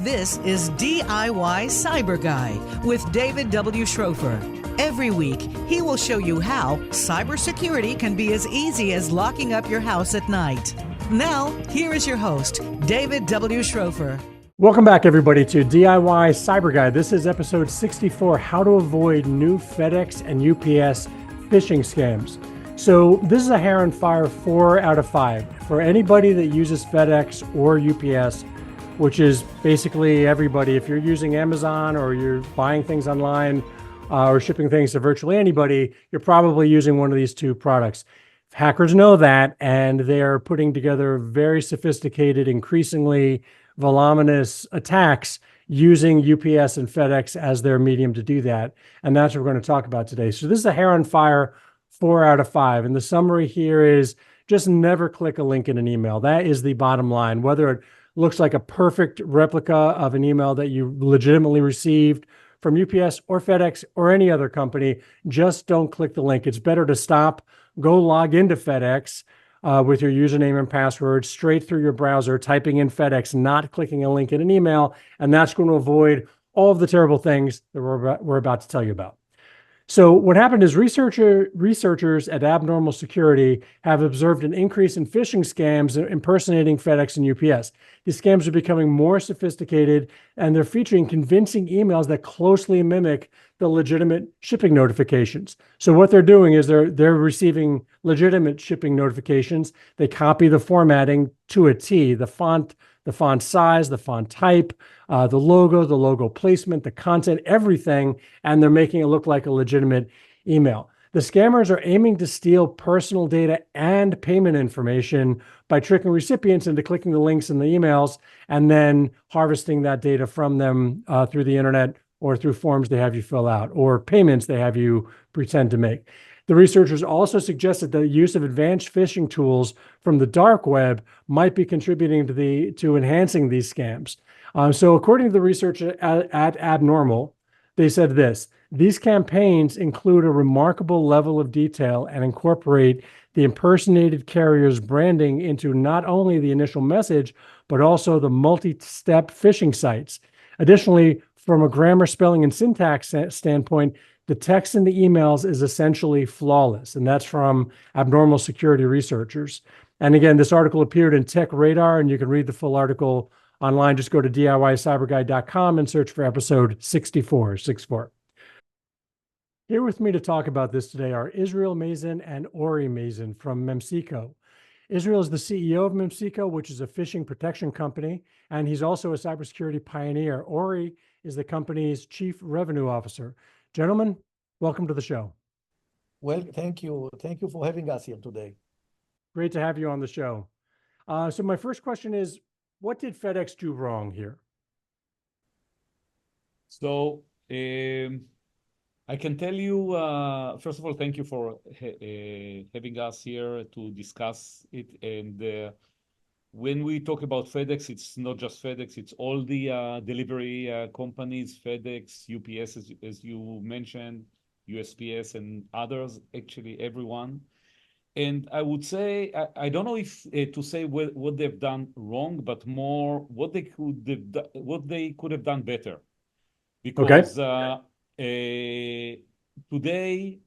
This is DIY Cyber Guy with David W. Schrofer. Every week, he will show you how cybersecurity can be as easy as locking up your house at night. Now, here is your host, David W. Schrofer. Welcome back, everybody, to DIY Cyber Guy. This is episode 64, How to Avoid New FedEx and UPS Phishing Scams. So this is a hair on fire 4 out of 5. For anybody that uses FedEx or UPS, which is basically everybody, if you're using Amazon or you're buying things online or shipping things to virtually anybody, you're probably using one of these two products. Hackers know that, and they're putting together very sophisticated, increasingly voluminous attacks using UPS and FedEx as their medium to do that. And that's what we're going to talk about today. So this is a hair on fire 4 out of 5. And the summary here is just never click a link in an email. That is the bottom line. Whether it looks like a perfect replica of an email that you legitimately received from UPS or FedEx or any other company, just don't click the link. It's better to stop, go log into FedEx with your username and password straight through your browser, typing in FedEx, not clicking a link in an email, and that's going to avoid all of the terrible things that we're about to tell you about. So what happened is researchers at Abnormal Security have observed an increase in phishing scams impersonating FedEx and UPS. These scams are becoming more sophisticated, and they're featuring convincing emails that closely mimic the legitimate shipping notifications. So what they're doing is they're receiving legitimate shipping notifications. They copy the formatting to a T, the font size, the font type, the logo placement, the content, everything, and they're making it look like a legitimate email. The scammers are aiming to steal personal data and payment information by tricking recipients into clicking the links in the emails and then harvesting that data from them through the internet or through forms they have you fill out or payments they have you pretend to make. The researchers also suggested the use of advanced phishing tools from the dark web might be contributing to enhancing these scams. So according to the research at Abnormal, they said this: these campaigns include a remarkable level of detail and incorporate the impersonated carrier's branding into not only the initial message, but also the multi-step phishing sites. Additionally, from a grammar, spelling, and syntax standpoint, the text in the emails is essentially flawless, and that's from Abnormal Security researchers. And again, this article appeared in Tech Radar, and you can read the full article online. Just go to DIYCyberGuide.com and search for episode 64. Here with me to talk about this today are Ori Mazin and Ori Mazin from Memsico. Israel is the CEO of Memsico, which is a phishing protection company, and he's also a cybersecurity pioneer. Ori is the company's chief revenue officer. Gentlemen, welcome to the show. Well, thank you. Thank you for having us here today. Great to have you on the show. So my first question is, what did FedEx do wrong here? So I can tell you, first of all, thank you for having us here to discuss it. And when we talk about FedEx, it's not just FedEx, it's all the delivery companies, FedEx, UPS, as you mentioned, USPS and others, actually everyone. And I would say, I don't know if to say what they've done wrong, but more what they could have done better. Because today,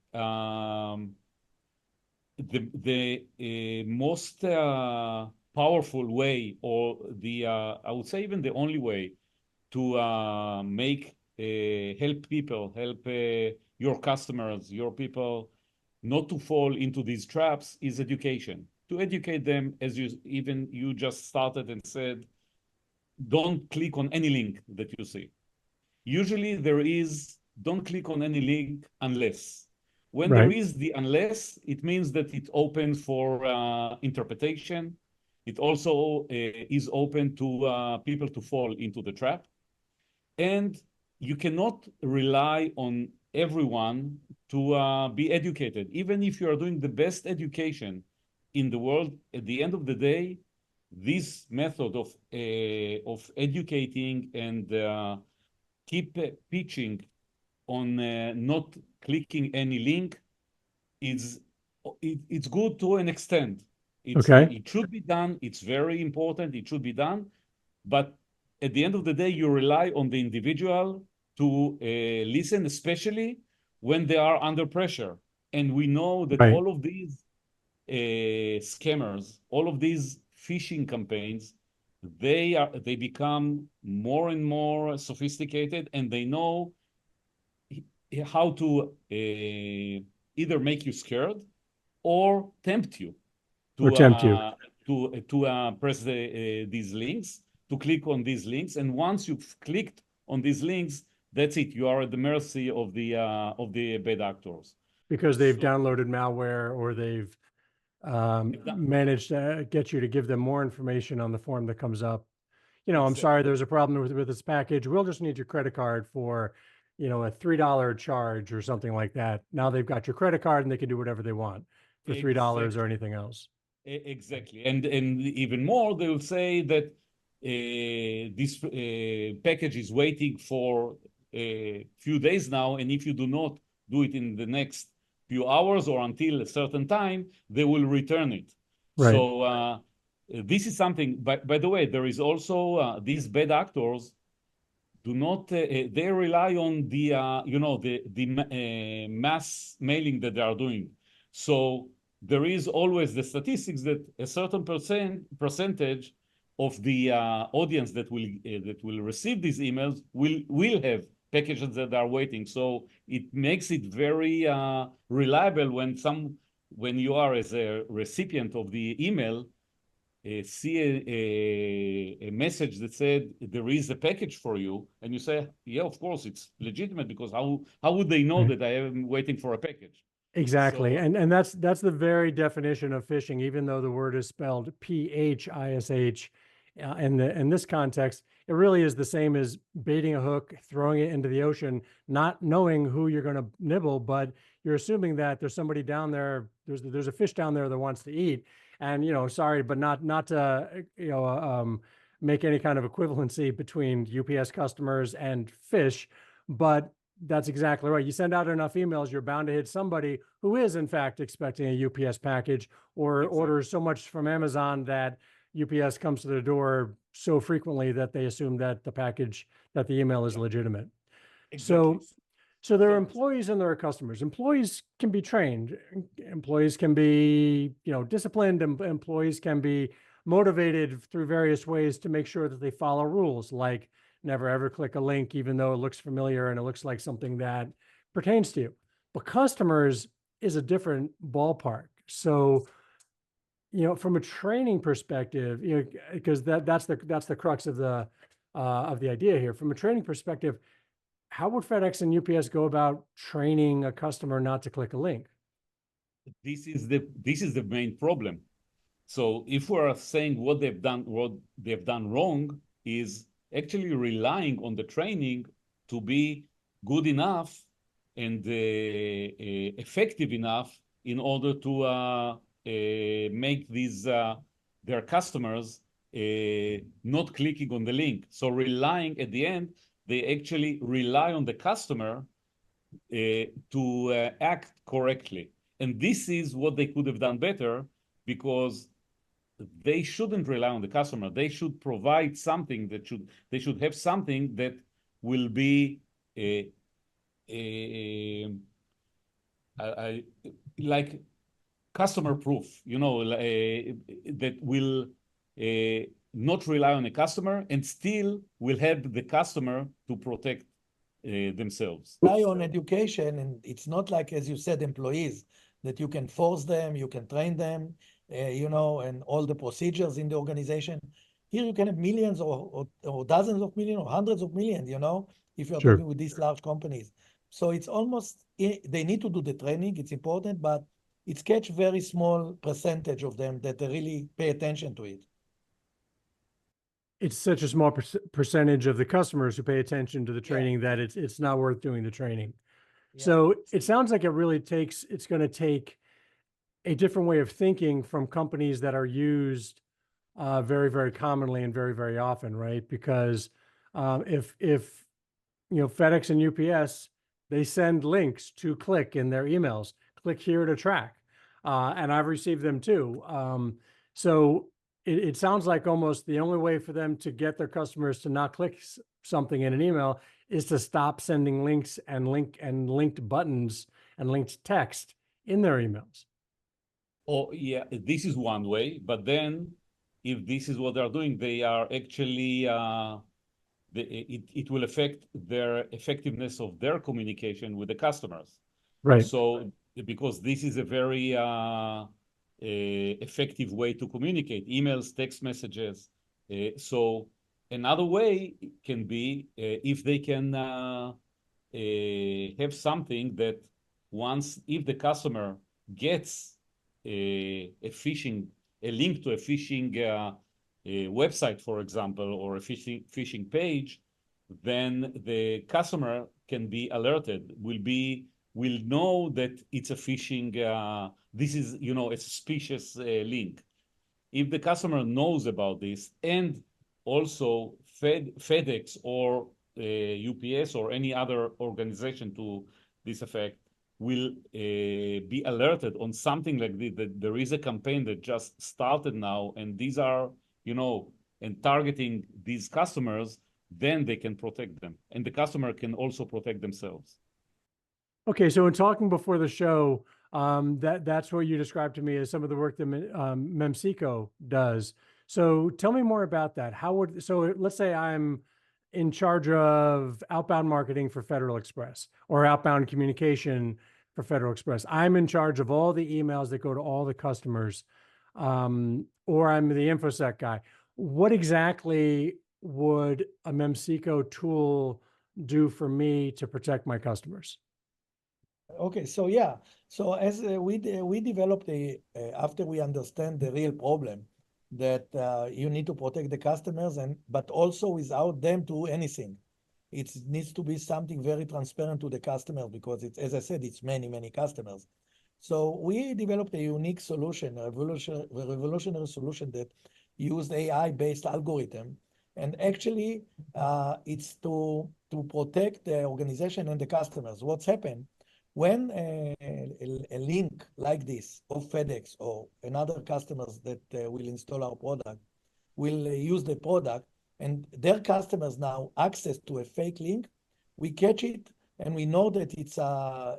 the most powerful way, or I would say even the only way to help people, help your customers, your people, not to fall into these traps is education. To educate them, as you just started and said, don't click on any link that you see. Usually don't click on any link unless. When there is the unless, it means that it's open for interpretation. It also is open to people to fall into the trap. And you cannot rely on everyone to be educated. Even if you are doing the best education in the world, at the end of the day, this method of educating and keep pitching on not clicking any link, it's good to an extent. It should be done. It's very important. It should be done. But at the end of the day, you rely on the individual to listen, especially when they are under pressure. And we know that Right. all of these scammers, all of these phishing campaigns, they become more and more sophisticated, and they know how to either make you scared or tempt you Or to tempt you. press these links, to click on these links, and once you've clicked on these links, that's it. You are at the mercy of the bad actors. Because they've So downloaded malware, or they've managed to get you to give them more information on the form that comes up. You know, I'm sorry, there's a problem with this package. We'll just need your credit card for, you know, a $3 charge or something like that. Now they've got your credit card and they can do whatever they want for $3 or anything else. Exactly. And even more, they will say that this package is waiting for a few days now, and if you do not do it in the next few hours or until a certain time, they will return it. Right. So this is something, by the way, there is also these bad actors do not, they rely on the, the mass mailing that they are doing. So there is always the statistics that a certain percentage of the audience that will receive these emails will have packages that are waiting. So it makes it very reliable when you are as a recipient of the email, see a message that said there is a package for you, and you say, yeah, of course it's legitimate, because how would they know that I am waiting for a package? Exactly. So, And that's the very definition of phishing, even though the word is spelled PHISH. In this context, it really is the same as baiting a hook, throwing it into the ocean, not knowing who you're going to nibble, but you're assuming that there's somebody down there, there's a fish down there that wants to eat. And, you know, sorry, but not to, make any kind of equivalency between UPS customers and fish, but that's exactly right. You send out enough emails, you're bound to hit somebody who is in fact expecting a UPS package, or orders so much from Amazon that UPS comes to their door so frequently that they assume that the email is legitimate. exactly. So there are employees and there are customers. Employees can be trained. Employees can be, disciplined. Employees can be motivated through various ways to make sure that they follow rules, like never ever click a link, even though it looks familiar and it looks like something that pertains to you. But customers is a different ballpark. So, from a training perspective, because that's the crux of the idea here. From a training perspective, how would FedEx and UPS go about training a customer not to click a link? This is the main problem. So if we are saying what they've done wrong, is actually relying on the training to be good enough and effective enough in order to make these their customers not clicking on the link. So relying at the end, they actually rely on the customer to act correctly. And this is what they could have done better, because they shouldn't rely on the customer. They should provide something they should have something that will be like customer proof, that will not rely on a customer and still will help the customer to protect themselves. Rely on education, and it's not like, as you said, employees, that you can force them, you can train them, and all the procedures in the organization. Here you can have millions or dozens of millions or hundreds of millions, if you're Sure. talking with these large companies. So it's almost, they need to do the training, it's important, but it's catch very small percentage of them that they really pay attention to it. It's such a small percentage of the customers who pay attention to the training that it's not worth doing the training. Yeah. So it sounds like it's going to take a different way of thinking from companies that are used very, very commonly and very, very often, right? Because if FedEx and UPS, they send links to click in their emails, click here to track, and I've received them too. So it sounds like almost the only way for them to get their customers to not click something in an email is to stop sending links and linked buttons and linked text in their emails. Oh, yeah, this is one way. But then, if this is what they're doing, they are actually it will affect their effectiveness of their communication with the customers. Right. So, because this is a very effective way to communicate, emails, text messages. So, another way can be if they can have something that if the customer gets a link to a phishing website, for example, or a phishing page, then the customer can be alerted, will know that it's a phishing, this is, a suspicious link. If the customer knows about this, and also FedEx or UPS or any other organization to this effect will be alerted on something like this, that there is a campaign that just started now, and these are, and targeting these customers, then they can protect them. And the customer can also protect themselves. Okay, so in talking before the show, that's what you described to me as some of the work that Memseco does. So tell me more about that. So let's say I'm in charge of outbound marketing for Federal Express or outbound communication for Federal Express. I'm in charge of all the emails that go to all the customers, or I'm the InfoSec guy. What exactly would a Memseco tool do for me to protect my customers? Okay, so yeah, so as we developed after we understand the real problem that you need to protect the customers, but also without them to do anything. It needs to be something very transparent to the customer because it's, as I said, it's many customers. So we developed a unique solution, a revolutionary solution that used AI-based algorithm, and actually it's to protect the organization and the customers. What's happened? When a link like this of FedEx or another customers that will install our product will use the product, and their customers now access to a fake link, we catch it and we know that it's a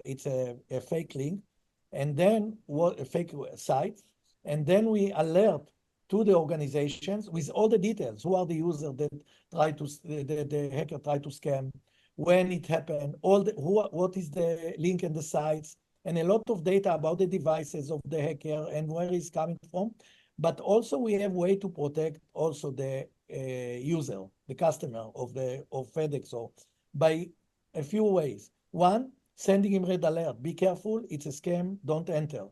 fake link, and then a fake site, and then we alert to the organizations with all the details. Who are the users that the hacker tried to scam? When it happened, what is the link and the sites, and a lot of data about the devices of the hacker and where it's coming from. But also we have way to protect also the user, the customer of FedEx, or by a few ways. One, sending him red alert. Be careful, it's a scam, don't enter.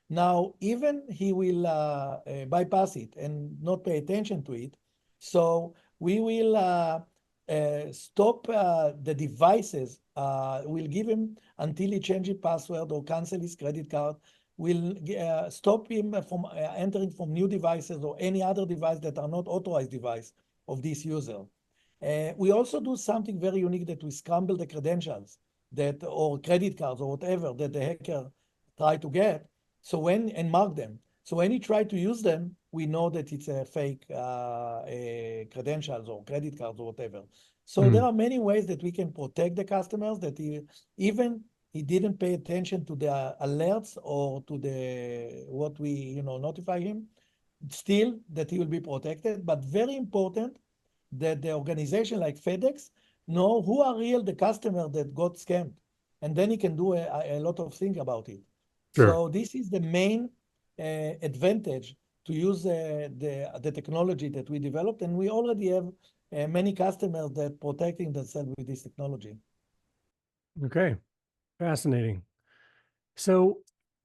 Now, even he will bypass it and not pay attention to it. So we will stop the devices, we'll give him until he changes password or cancel his credit card. We'll stop him from entering from new devices or any other device that are not authorized device of this user. We also do something very unique that we scramble the credentials or credit cards or whatever that the hacker tried to get, and mark them. So when he tried to use them, we know that it's a fake credentials or credit cards or whatever. So there are many ways that we can protect the customers that even he didn't pay attention to the alerts or to what we notify him, still that he will be protected. But very important that the organization like FedEx know who are the customer that got scammed, and then he can do a lot of things about it. Sure. So this is the main advantage to use the technology that we developed, and we already have many customers that protecting themselves with this technology. Okay, fascinating. So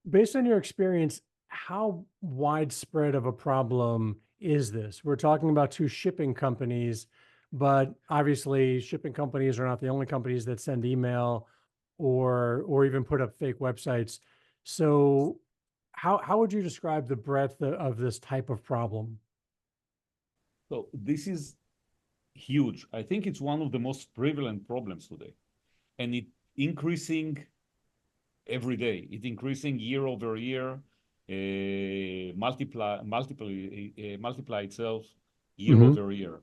based on your experience, how widespread of a problem is this? We're talking about two shipping companies, but obviously shipping companies are not the only companies that send email or even put up fake websites. So how would you describe the breadth of this type of problem? So this is huge. I think it's one of the most prevalent problems today, and it increasing every day. It's increasing year over year. multiply itself year Hmm. over year.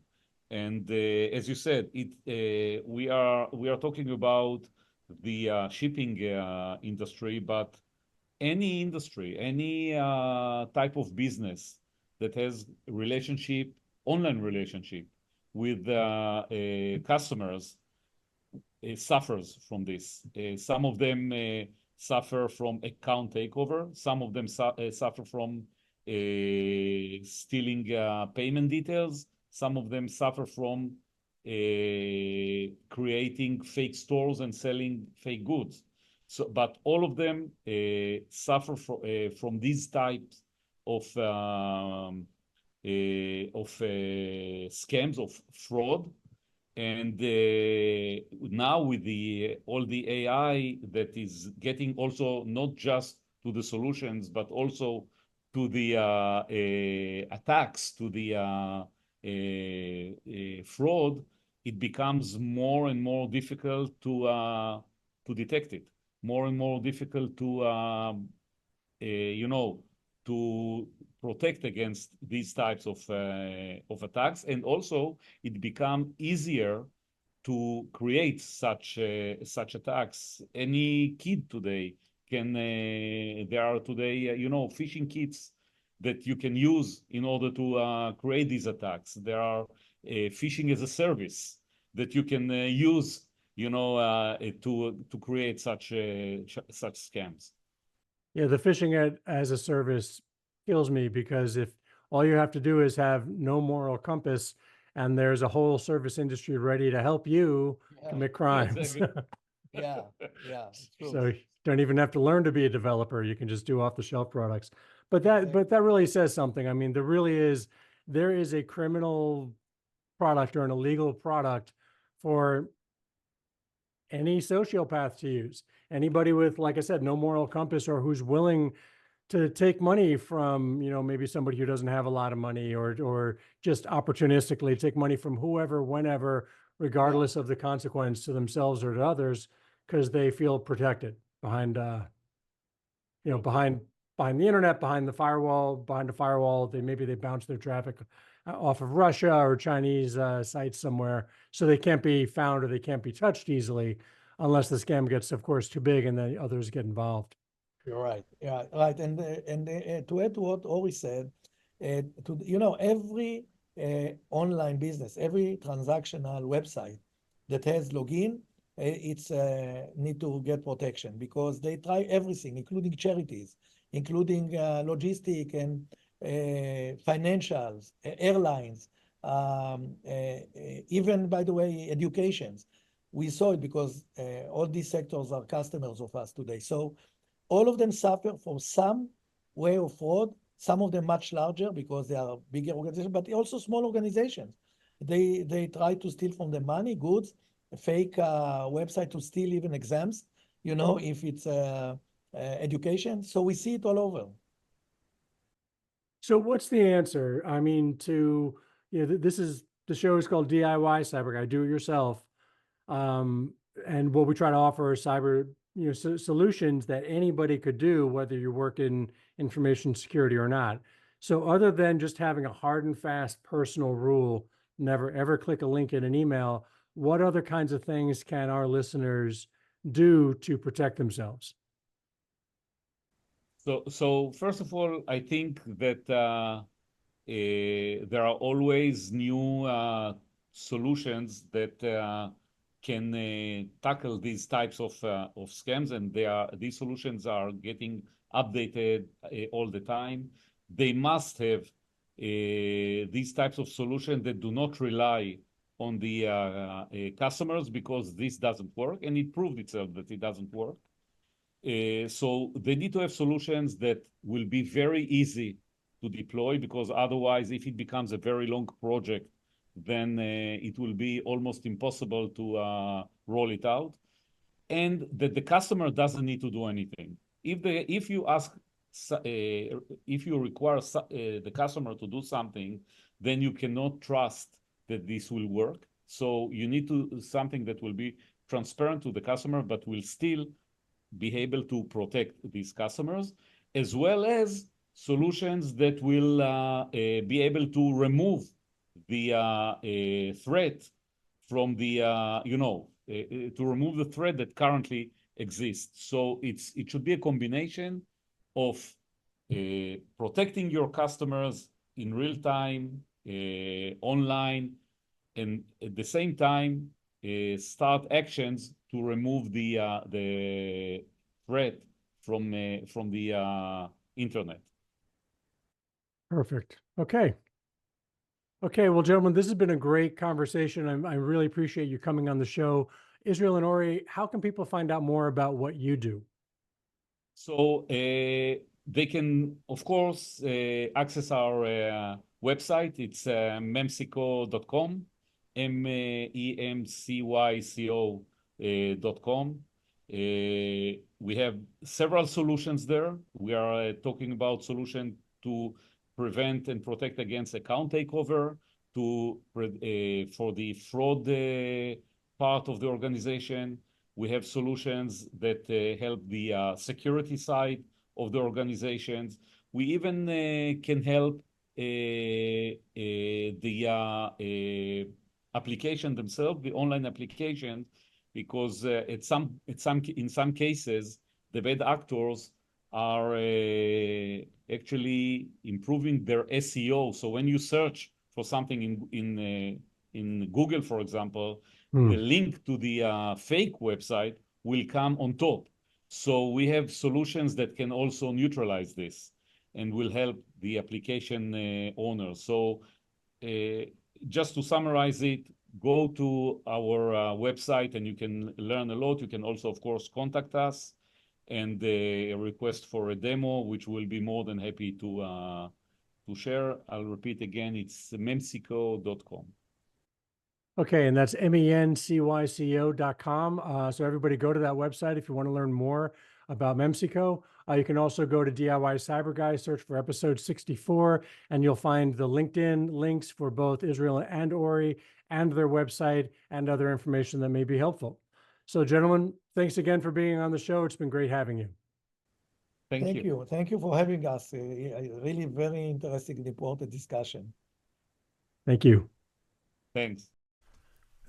And as you said, we are talking about the shipping industry, but any industry, any type of business that has online relationship with customers suffers from this. Some of them suffer from account takeover. Some of them suffer from stealing payment details. Some of them suffer from creating fake stores and selling fake goods. So, but all of them suffer from these types of scams, of fraud. And now with all the AI that is getting also not just to the solutions, but also to the attacks, to the fraud, it becomes more and more difficult to detect it, more and more difficult to to protect against these types of attacks, and also it become easier to create such attacks. Any kid today can. There are today, phishing kits that you can use in order to create these attacks. There are phishing as a service that you can use, to create such scams. Yeah, the phishing as a service kills me because if all you have to do is have no moral compass and there's a whole service industry ready to help you Yeah, commit Yeah, crimes. exactly. yeah, yeah, it's true. So you don't even have to learn to be a developer. You can just do off the shelf products. But Exactly. that really says something. I mean, there is a criminal product or an illegal product for any sociopath to use. Anybody with, like I said, no moral compass or who's willing to take money from, maybe somebody who doesn't have a lot of money or just opportunistically take money from whoever, whenever, Yeah, regardless of the consequence to themselves or to others, because they feel protected behind, behind the internet, behind the firewall. Maybe they bounce their traffic off of Russia or Chinese sites somewhere, so they can't be found or they can't be touched easily, unless the scam gets, of course, too big and then others get involved. you're right. Yeah, right. And to add to what Ori said, every online business, every transactional website that has login, it's need to get protection because they try everything, including charities, including logistic and financials, airlines, even, by the way, educations. We saw it because all these sectors are customers of us today. So all of them suffer from some way of fraud, some of them much larger because they are bigger organizations, but also small organizations. They try to steal from them money, goods, fake website to steal even exams, if it's education. So we see it all over. So what's the answer? I mean, this is the show is called DIY Cyber Guy, do it yourself. And what we try to offer are cyber, solutions that anybody could do, whether you work in information security or not. So other than just having a hard and fast personal rule, never ever click a link in an email, what other kinds of things can our listeners do to protect themselves? So first of all, I think that there are always new solutions that can tackle these types of scams, and these solutions are getting updated all the time. They must have these types of solutions that do not rely on the customers, because this doesn't work, and it proved itself that it doesn't work. So they need to have solutions that will be very easy to deploy, because otherwise, if it becomes a very long project, then it will be almost impossible to roll it out, and that the customer doesn't need to do anything. If you require the customer to do something, then you cannot trust that this will work. So you need to something that will be transparent to the customer, but will still be able to protect these customers, as well as solutions that will be able to remove the threat from the, to remove the threat that currently exists. So it should be a combination of protecting your customers in real time, online, and at the same time, start actions to remove the threat from the internet. Perfect. Okay. Okay. Well, gentlemen, this has been a great conversation. I really appreciate you coming on the show. Israel and Ori, how can people find out more about what you do? So they can, of course, access our website. It's memcyco.com, memcyco.com. We have several solutions there. We are talking about solutions to prevent and protect against account takeover, for the fraud part of the organization. We have solutions that help the security side of the organizations. We even can help the application themselves, the online application, because in some cases, the bad actors are actually improving their SEO. So when you search for something in Google, for example, the link to the fake website will come on top. So we have solutions that can also neutralize this and will help the application owners. So just to summarize it, go to our website and you can learn a lot. You can also, of course, contact us and request for a demo, which we'll be more than happy to share. I'll repeat again, it's memcyco.com. Okay, and that's mencyco.com. So everybody go to that website if you want to learn more about Memcyco. You can also go to DIY Cyber Guy, search for episode 64, and you'll find the LinkedIn links for both Israel and Ori and their website and other information that may be helpful. So gentlemen, thanks again for being on the show. It's been great having you. Thank you. Thank you for having us. Really very interesting and important discussion. Thank you. Thanks.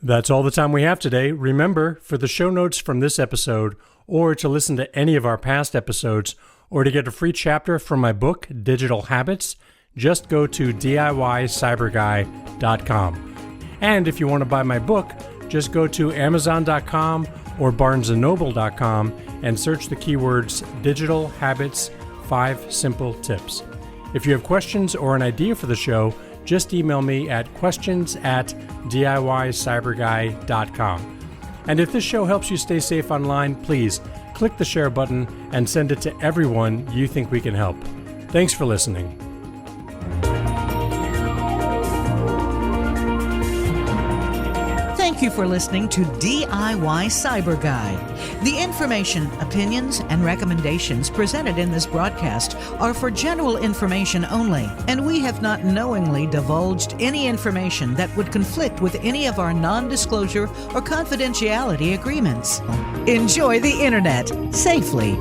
That's all the time we have today. Remember, for the show notes from this episode, or to listen to any of our past episodes, or to get a free chapter from my book, Digital Habits, just go to DIYCyberGuy.com. And if you want to buy my book, just go to Amazon.com or BarnesandNoble.com and search the keywords Digital Habits 5 Simple Tips. If you have questions or an idea for the show, just email me at questions@DIYCyberGuy.com. And if this show helps you stay safe online, please click the share button and send it to everyone you think we can help. Thanks for listening. Thank you for listening to DIY Cyber Guy. The information, opinions, and recommendations presented in this broadcast are for general information only, and we have not knowingly divulged any information that would conflict with any of our non-disclosure or confidentiality agreements. Enjoy the internet safely.